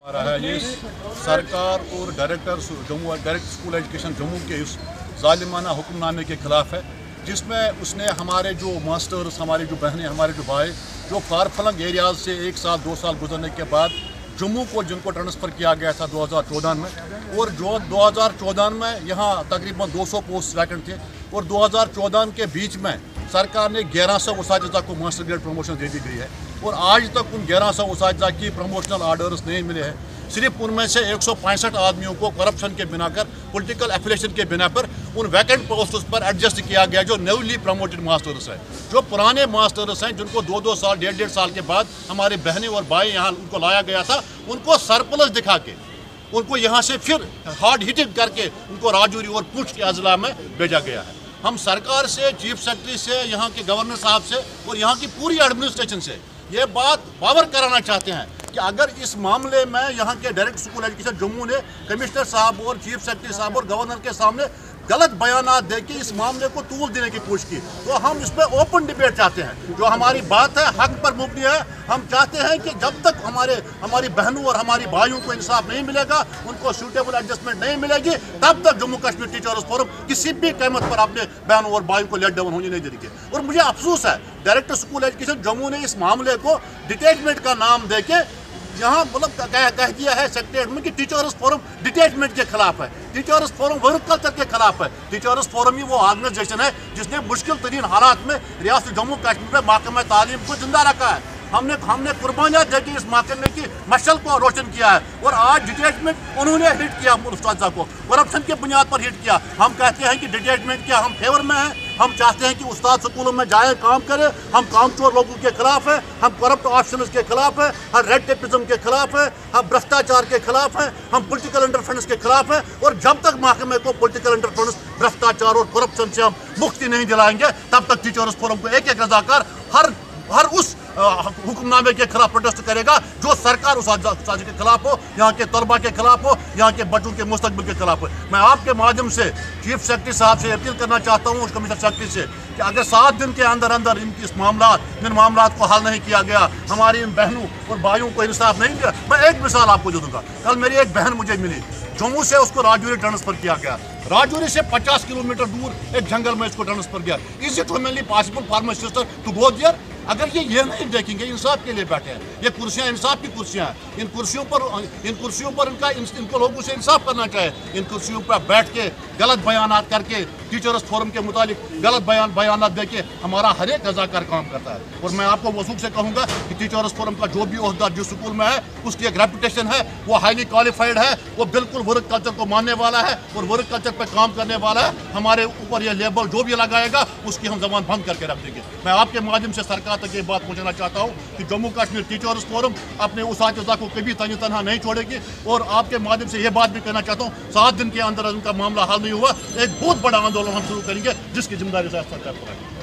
हमारा है ये सरकार और डायरेक्टर स्कूल एजुकेशन जम्मू के इस जालिमाना हुक्मनामे के खिलाफ है, जिसमें उसने हमारे जो मास्टर्स, हमारी जो बहनें, हमारे जो भाई जो फारफलंग एरियाज से 1 साल 2 साल गुजरने के बाद जम्मू को जिनको ट्रांसफ़र किया गया था 2014 में, और जो 2014 में यहाँ तकरीबन 200 पोस्ट वैकेंट थे, और 2014 के बीच में सरकार ने 1100 उसातिज़ा को मास्टर ग्रेड प्रमोशन दे दी गई है, और आज तक उन 1100 उसातिज़ा की प्रमोशनल आर्डर्स नहीं मिले हैं। सिर्फ उनमें से 165 आदमियों को करप्शन के बिना कर, पॉलिटिकल एफिलिएशन के बिना पर उन वैकेंट पोस्ट्स पर एडजस्ट किया गया जो न्यूली प्रमोटेड मास्टर्स हैं। जो पुराने मास्टर्स हैं जिनको 2-2 साल 1.5 साल के बाद हमारे बहनें और भाई यहाँ उनको लाया गया था, उनको सरप्लस दिखा के उनको यहाँ से फिर हार्ड हिटिंग करके उनको राजौरी और पुंछ के अजला में भेजा गया है। हम सरकार से, चीफ सेक्रेटरी से, यहाँ के गवर्नर साहब से और यहाँ की पूरी एडमिनिस्ट्रेशन से ये बात पावर कराना चाहते हैं कि अगर इस मामले में यहाँ के डायरेक्ट स्कूल एजुकेशन जम्मू ने कमिश्नर साहब और चीफ सेक्रेटरी साहब और गवर्नर के सामने गलत बयानात दे के इस मामले को तूल देने की कोशिश की, तो हम इस पर ओपन डिबेट चाहते हैं। जो हमारी बात है हक पर मुबनी है। हम चाहते हैं कि जब तक हमारी बहनों और हमारी भाइयों को इंसाफ नहीं मिलेगा, उनको सूटेबल एडजस्टमेंट नहीं मिलेगी, तब तक जम्मू कश्मीर टीचर्स फोरम किसी भी कीमत पर अपने बहनों और भाइयों को लेट डाउन होने नहीं देंगे। और मुझे अफसोस है डायरेक्टर स्कूल एजुकेशन जम्मू ने इस मामले को डिटैचमेंट का नाम दे के यहाँ मतलब कह दिया है सेक्रेटरीट में कि टीचर्स फोरम डिटैचमेंट के खिलाफ है, टीचर्स फोरम वर्क कल्चर के खिलाफ है। टीचर्स फोरम ही वो ऑर्गेनाइजेशन है जिसने मुश्किल तरीन हालात में रियासत जम्मू कश्मीर में महकमा तालीम को जिंदा रखा है। हमने कुर्बानियाँ देकर इस महकमे की मशल को रोशन किया है, और आज डिटैचमेंट उन्होंने हिट किया उस्ताद को, करप्शन के बुनियाद पर हिट किया। हम कहते हैं कि डिटैचमेंट के हम फेवर में हैं। हम चाहते हैं कि उस्ताद स्कूलों में जाए, काम करें। हम कामचोर लोगों के खिलाफ है, हम करप्ट ऑफिसर्स के खिलाफ है, हम रेड टेपिज्म के खिलाफ है, हम भ्रष्टाचार के खिलाफ है, हम पॉलिटिकल इंटरफेरेंस के खिलाफ है। और जब तक महकमे को पॉलिटिकल इंटरफेरेंस, भ्रष्टाचार और करप्शन से हम मुक्ति नहीं दिलाएंगे, तब तक टीचर्स फोरम को एक रजाकार हर उस हुक्मनामे के खिलाफ प्रोटेस्ट करेगा जो सरकार उस साजिश के खिलाफ हो, यहाँ के तलबा के खिलाफ हो, यहाँ के बच्चों के मुस्तकबिल के खिलाफ हो। मैं आपके माध्यम से चीफ सेक्रेटरी साहब से अपील करना चाहता हूँ, कमिश्नर सेक्रेटरी से, कि अगर 7 दिन के अंदर अंदर इन मामलात को हल नहीं किया गया, हमारी इन बहनों और भाइयों को इंसाफ नहीं दिया। मैं एक मिसाल आपको दे दूँगा। कल मेरी एक बहन मुझे मिली, जम्मू से उसको राजौरी ट्रांसफ़र किया गया। राजौरी से 50 किलोमीटर दूर एक जंगल में इसको ट्रांसफ़र किया। Is it humanly possible for my sister to go there? अगर ये नहीं देखेंगे, इंसाफ के लिए बैठे हैं, ये कुर्सियाँ इंसाफ की कुर्सियाँ हैं, इन कुर्सियों पर इनको लोगों से इंसाफ करना चाहिए। इन कुर्सियों पर बैठ के गलत बयानात करके, टीचर्स फोरम के मुतालिक गलत बयानात दे के हमारा हर एक रजाकार काम करता है। और मैं आपको वसूख से कहूँगा कि टीचर्स फोरम का जो भी ओहदा जिस स्कूल में है, उसकी एक रेपुटेशन है, वो हाईली क्वालिफाइड है, वो बिल्कुल वर्क कल्चर को मानने वाला है और वर्क कल्चर पर काम करने वाला है। हमारे ऊपर ये लेबल जो भी लगाएगा उसकी हम जबान बंद करके रख देंगे। मैं आपके माध्यम से सरकार तक ये बात पहुंचाना चाहता हूं कि जम्मू कश्मीर टीचर्स फोरम अपने उसातिज़ा को कभी तनहा नहीं छोड़ेगी। और आपके माध्यम से ये बात भी कहना चाहता हूं, 7 दिन के अंदर उनका मामला हल नहीं हुआ, एक बहुत बड़ा आंदोलन हम शुरू करेंगे जिसकी जिम्मेदारी सरकार को है।